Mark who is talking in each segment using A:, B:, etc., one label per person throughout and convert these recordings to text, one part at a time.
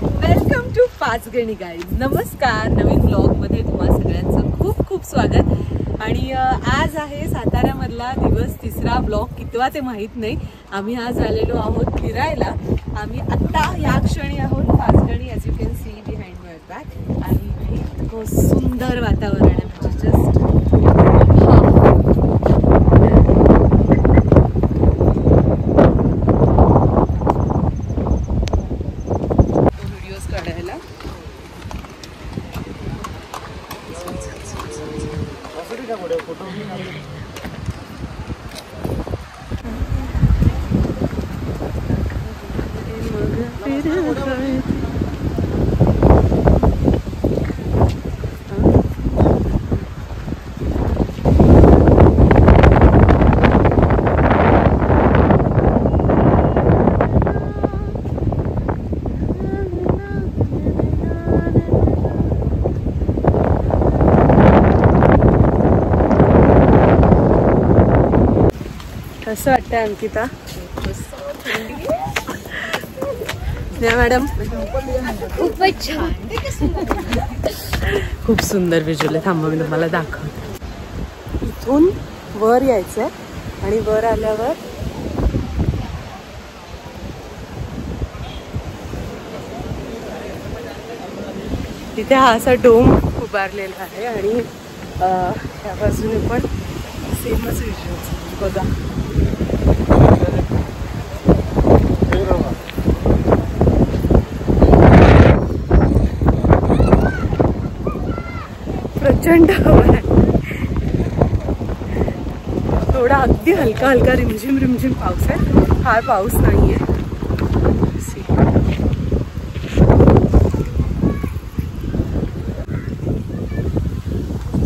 A: Welcome to Panchgani guys. नमस्कार. नवीन ब्लॉगमध्ये तुम्हा सगळ्यांचं खूप खूप स्वागत. आणि आज आहे साताऱ्यामधला दिवस तिसरा. ब्लॉग कितवा ते माहीत नाही. आम्ही आज आलेलो आहोत फिरायला. आम्ही आत्ता या क्षणी आहोत Panchgani. As you can see behind my back. आणि इतकं सुंदर वातावरण आहे, म्हणजे जस्ट कसं वाटतंय अंकिता? मॅडम
B: खूपच छान.
A: खूप सुंदर व्हिज्युअल आहे. थांबा मी तुम्हाला दाखवते. इथून वर यायचं आणि वर आल्यावर तिथे हा असा डोम उभारलेला आहे आणि ह्या बाजूने पण सेमच व्हिज्युअल बघा. प्रचंड हवा आहे. थोडा अगदी हलका हलका रिमझिम रिमझिम पाऊस आहे. फार पाऊस नाहीये.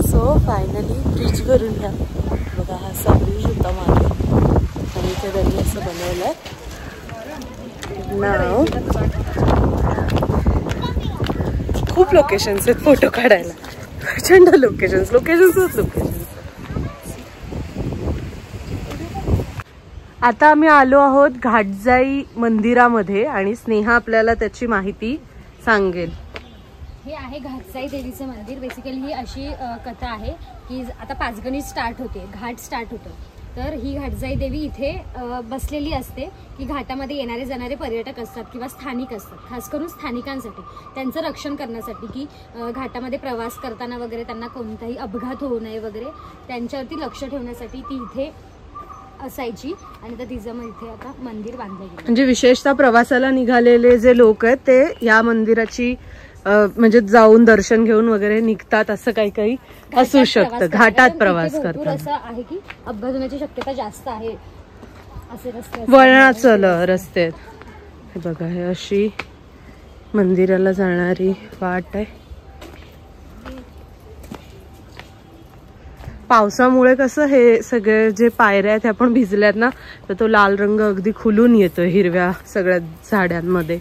A: सो फायनली ब्रिज वरून या बघा. हा असा ब्रिज होता मागे आणि इथे त्यांनी असं बनवलंय. नाव खूप लोकेशन्स आहेत फोटो काढायला. प्रचंड लोकेशन्स. आता आम्ही आलो आहोत घाटजाई मंदिरामध्ये आणि स्नेहा आपल्याला त्याची माहिती सांगेल.
B: हे आहे घाटजाई देवीचं मंदिर. बेसिकली ही अशी कथा आहे की आता पाचगणी स्टार्ट होते, घाट स्टार्ट होतो, तर ही घाटजाई देवी इथे बसलेली असते की घाटामध्ये येणारे जाणारे पर्यटक असतात किंवा स्थानिक असतात, खास करून स्थानिकांसाठी त्यांचं रक्षण करण्यासाठी की घाटामध्ये प्रवास करताना वगैरे त्यांना कोणताही अपघात होऊ नये वगैरे त्यांच्यावरती लक्ष ठेवण्यासाठी ती इथे असायची. आणि तर तिचं मग इथे आता मंदिर बांधलं गेलं.
A: म्हणजे विशेषतः प्रवासाला निघालेले जे लोक आहेत ते या मंदिराची म्हणजे जाऊन दर्शन घेऊन वगैरे निघतात. असं काही काही असू शकतं. घाटात प्रवास करतात.
B: असं आहे की अपघात होण्याची शक्यता जास्त आहे. असे रस्ते
A: वळणाचं रस्ते हे बघा. हे अशी मंदिराला जाणारी वाट आहे. पावसामुळे कसं हे सगळे जे पायऱ्या आहेत ह्या पण भिजल्यात ना, तर तो लाल रंग अगदी खुलून येतो हिरव्या सगळ्या झाडांमध्ये.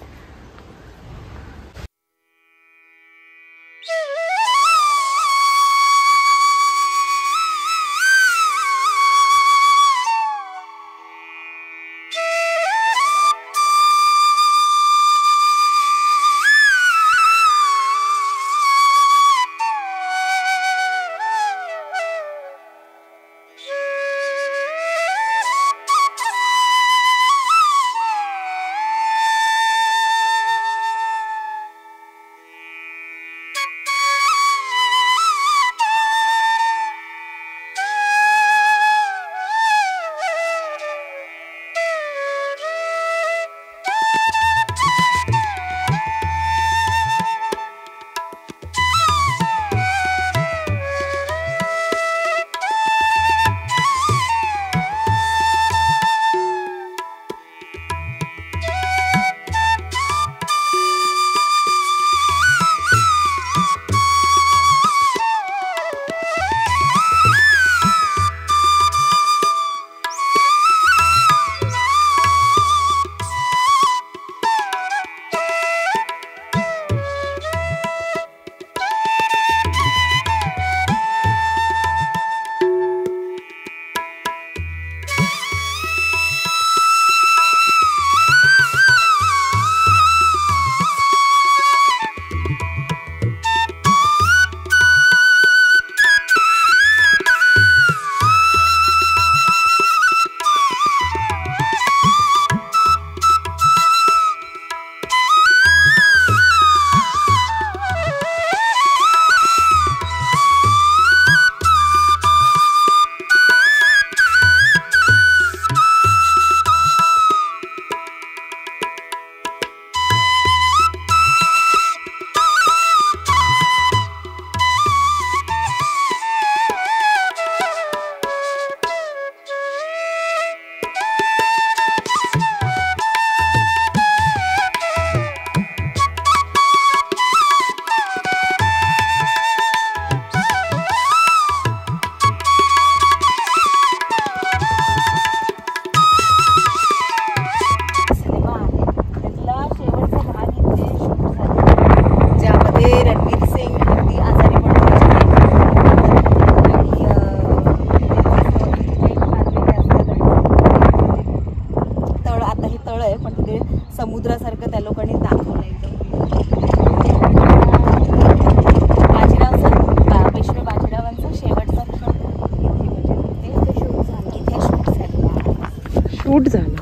A: शूट झालं.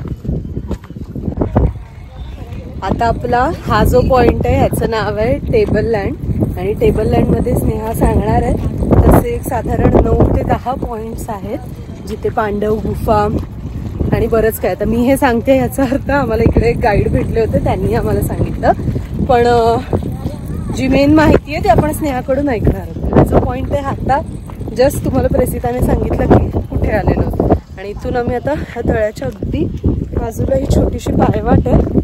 A: आता आपला हा जो पॉइंट आहे ह्याचं नाव आहे टेबल लँड आणि टेबल लँडमध्ये स्नेहा सांगणार आहे तसे एक साधारण 9 ते 10 पॉइंट्स आहेत जिथे पांडव गुफा आणि बरंच काय. आता मी हे सांगते ह्याचा अर्थ आम्हाला इकडे एक गाईड भेटले होते त्यांनी आम्हाला सांगितलं, पण जी मेन माहिती आहे ती आपण स्नेहाकडून ऐकणार आहोत. हा जो पॉइंट आहे आता जस्ट तुम्हाला प्रेसिताने सांगितलं की कुठे आलेलो होतो आणि इथून आम्ही आता ह्या तळ्याच्या अगदी बाजूला ही छोटीशी पायवाट आहे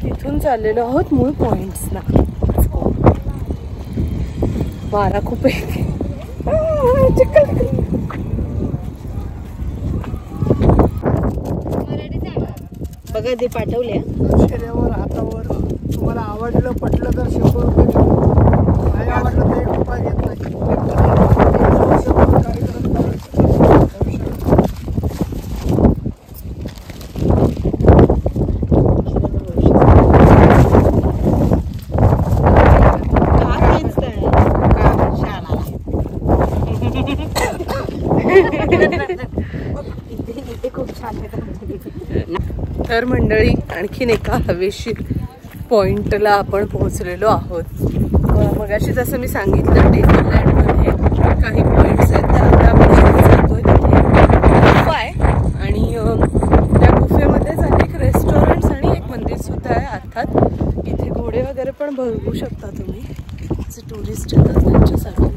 A: तिथून चाललेलो आहोत मूळ पॉइंट्सना. वारा खूप आहे. बघा ते पाठवले
C: शरीरावर हातावर तुम्हाला आवडलं पटलं तर 100 रुपये देऊ, नाही आवडलं तर 1 रुपया घेत नाही.
A: तर मंडळी आणखीन एका हवेशीर पॉइंटला आपण पोहोचलेलो आहोत. मगाशी जसं मी सांगितलं टेबल लँडमध्ये काही पॉइंट्स आहेत तर आता आपण जातोय तिथे गुफा आहे आणि त्या गुफेमध्येच अनेक रेस्टॉरंट्स आणि एक मंदिर सुद्धा आहे. अर्थात इथे घोडे वगैरे पण बघू शकता तुम्ही, जे टुरिस्ट येतात त्यांच्यासाठी.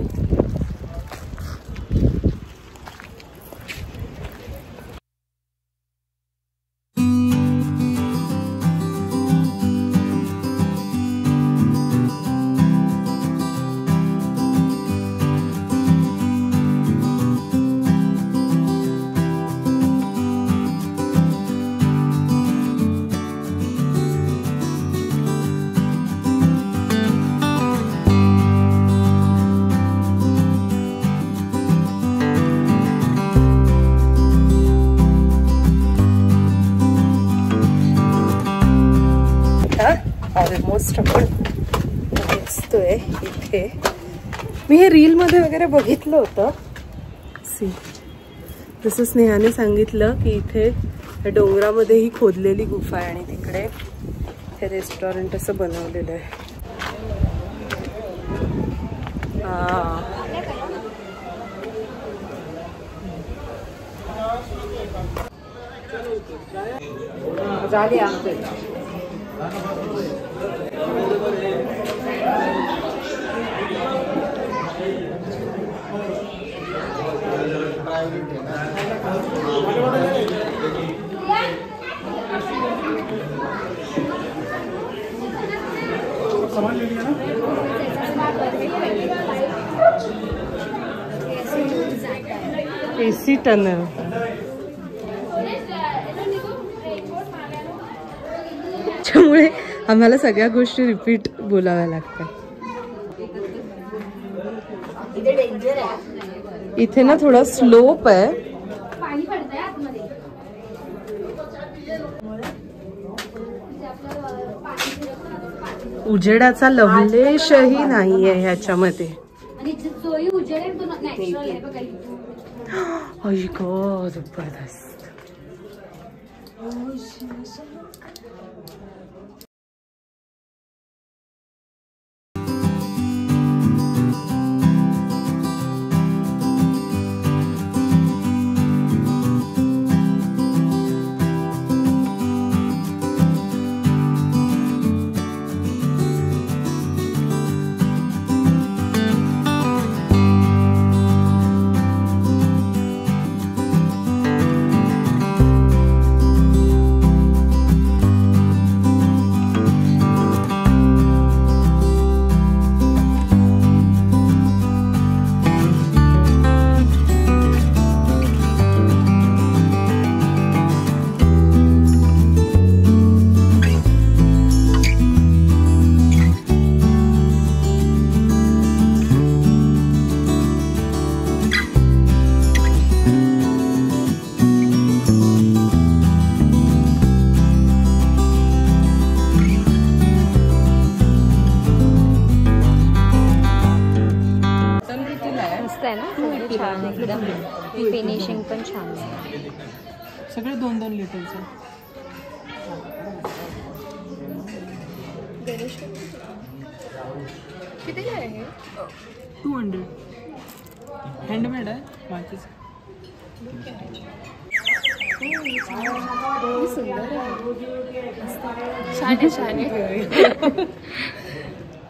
A: ऑलमोस्ट आपण पोहोचतोय इथे. मी हे रील मध्ये वगैरे बघितलं होतं. सी जसं स्नेहाने सांगितलं की इथे डोंगरामध्ये ही खोदलेली गुफा आहे आणि तिकडे हे रेस्टॉरंट असं बनवलेलं आहे.
D: झाले आमचे
A: एसी टनल. त्यामुळे आम्हाला सगळ्या गोष्टी रिपीट बोलाव्या लागतात. इथे ना थोडा स्लोप आहे. उजेडाचा लवलेशही नाहीये ह्याच्यामध्ये. जबरदस्त.
B: फिनिशिंग पण छान आहे.
A: सगळे 2-2 लिटरचे.
B: कितीला आहे?
A: 200. हँडमेड आहे मातीच.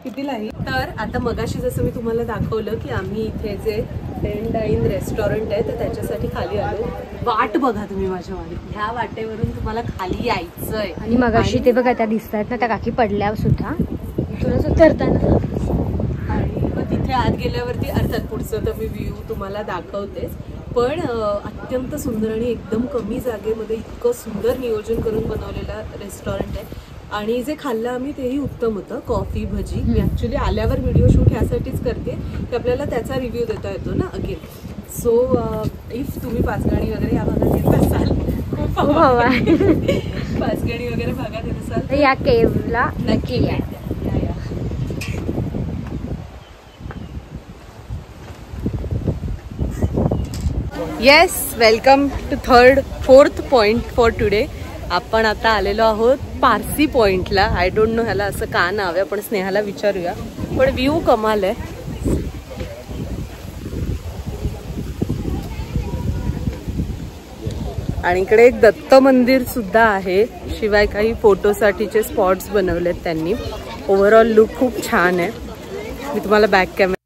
A: कितीला आहे? तर आता मगाशी जसं मी तुम्हाला दाखवलं की आम्ही इथे जे टेन डाईन रेस्टॉरंट आहे तर त्याच्यासाठी खाली आलो. वाट बघा तुम्ही माझ्या वाडी, ह्या वाटेवरून तुम्हाला खाली यायचंय.
B: आणि मगाशी ते बघा त्या दिसतात ना त्या काकी पडल्या सुद्धा इथूनच उतरताना.
A: आणि मग तिथे आत गेल्यावरती अर्थात पुढचं तर मी व्ह्यू तुम्हाला दाखवतेच, पण अत्यंत सुंदर आणि एकदम कमी जागेमध्ये इतकं सुंदर नियोजन करून बनवलेलं रेस्टॉरंट आहे. आणि जे खाल्लं आम्ही तेही उत्तम होतं. कॉफी भजी मी ॲक्च्युली आल्यावर व्हिडिओ शूट ह्यासाठीच करते की आपल्याला त्याचा रिव्ह्यू देता येतो ना अगेन. सो इफ तुम्ही पाचगणी वगैरे या भागात येत असाल, खूप हवा आहे पाचगणी वगैरे भागात येत असाल
B: तर या केव्हला नक्की या.
A: Yes, welcome to 4th point for today. आपण आता आलेलो आहोत पारसी पॉइंटला. आय डोंट नो ह्याला असं का नाव आहे, आपण स्नेहाला विचारूया. पण व्ह्यू कमाल आहे. आणि इकडे एक दत्त मंदिर सुद्धा आहे, शिवाय काही फोटोसाठीचे स्पॉट्स बनवलेत त्यांनी. ओव्हरऑल लुक खूप छान आहे. मी तुम्हाला बॅक कॅमेरा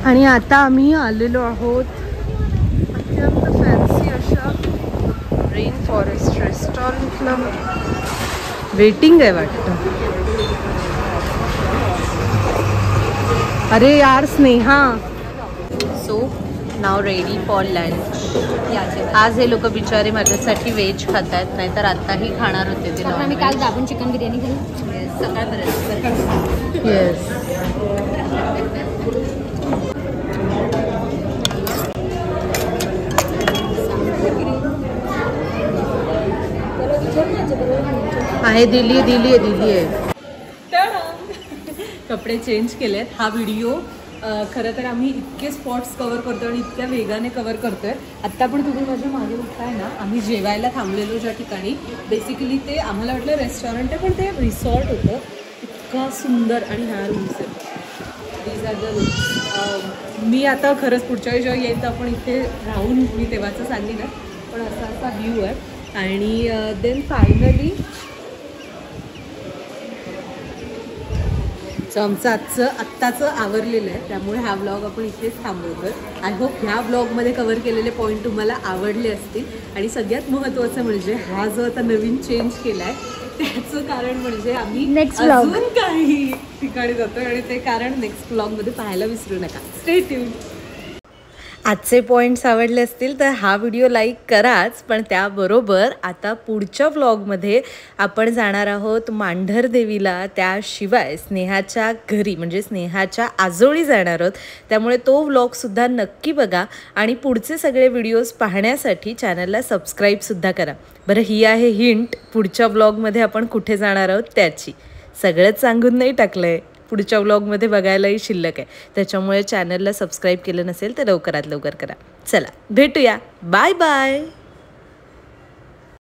A: आणि आता आम्ही आलेलो आहोत अत्यंत फॅन्सी अशा रेन फॉरेस्ट रेस्टॉरंटला. वेटिंग आहे वाटतं. अरे यार Sneha. So now ready for lunch. आज हे लोक बिचारे माझ्यासाठी व्हेज खात आहेत, नाहीतर आताही खाणार होते ते.
B: आम्ही काल दाबून चिकन बिर्याणी केली
A: सकाळपर्यंत. येस. आहे दिली आहे. कपडे चेंज केलेत. हा व्हिडिओ खरं तर आम्ही इतके स्पॉट्स कव्हर करतोय आणि इतक्या वेगाने कव्हर करतोय. आत्ता पण तुम्ही माझ्या मागे बघताय ना, आम्ही जेवायला थांबलेलो ज्या ठिकाणी, बेसिकली ते आम्हाला वाटलं रेस्टॉरंट आहे पण ते रिसॉर्ट होतं. इतका सुंदर. आणि ह्या रूम्स आहेत. These are the rooms. मी आता खरंच पुढच्या वेळी जेव्हा येईल तर आपण इथे राहून मी तेव्हाचं सांगेन, पण असा व्ह्यू आहे. आणि देन फायनली आमचं आत्ताचं आवरलेलं आहे, त्यामुळे हा व्लॉग आपण इथेच थांबवतोय. आय होप ह्या व्लॉगमध्ये कव्हर केलेले पॉईंट तुम्हाला आवडले असतील. आणि सगळ्यात महत्त्वाचं म्हणजे हा जो आता नवीन चेंज केला आहे त्याचं कारण म्हणजे आम्ही अजून काही ठिकाणी जातोय आणि ते कारण नेक्स्ट व्लॉगमध्ये पाहायला विसरू नका. Stay tune. आजचे पॉईंट्स आवडले असतील तर हा व्हिडिओ लाईक कराच, पण त्याबरोबर आता पुढच्या व्लॉगमध्ये आपण जाणार आहोत मांढर देवीला. त्याशिवाय स्नेहाच्या घरी म्हणजे स्नेहाच्या आजोळी जाणार आहोत, त्यामुळे तो व्लॉगसुद्धा नक्की बघा. आणि पुढचे सगळे व्हिडिओज पाहण्यासाठी चॅनलला सबस्क्राईबसुद्धा करा. बरं, ही आहे हिंट पुढच्या व्लॉगमध्ये आपण कुठे जाणार आहोत त्याची. सगळंच सांगून नाही टाकलं आहे, पुढच्या व्लॉगमध्ये बघायलाही शिल्लक आहे. त्याच्यामुळे चॅनलला सबस्क्राईब केलं नसेल तर लवकरात लवकर करा. चला भेटूया. Bye bye.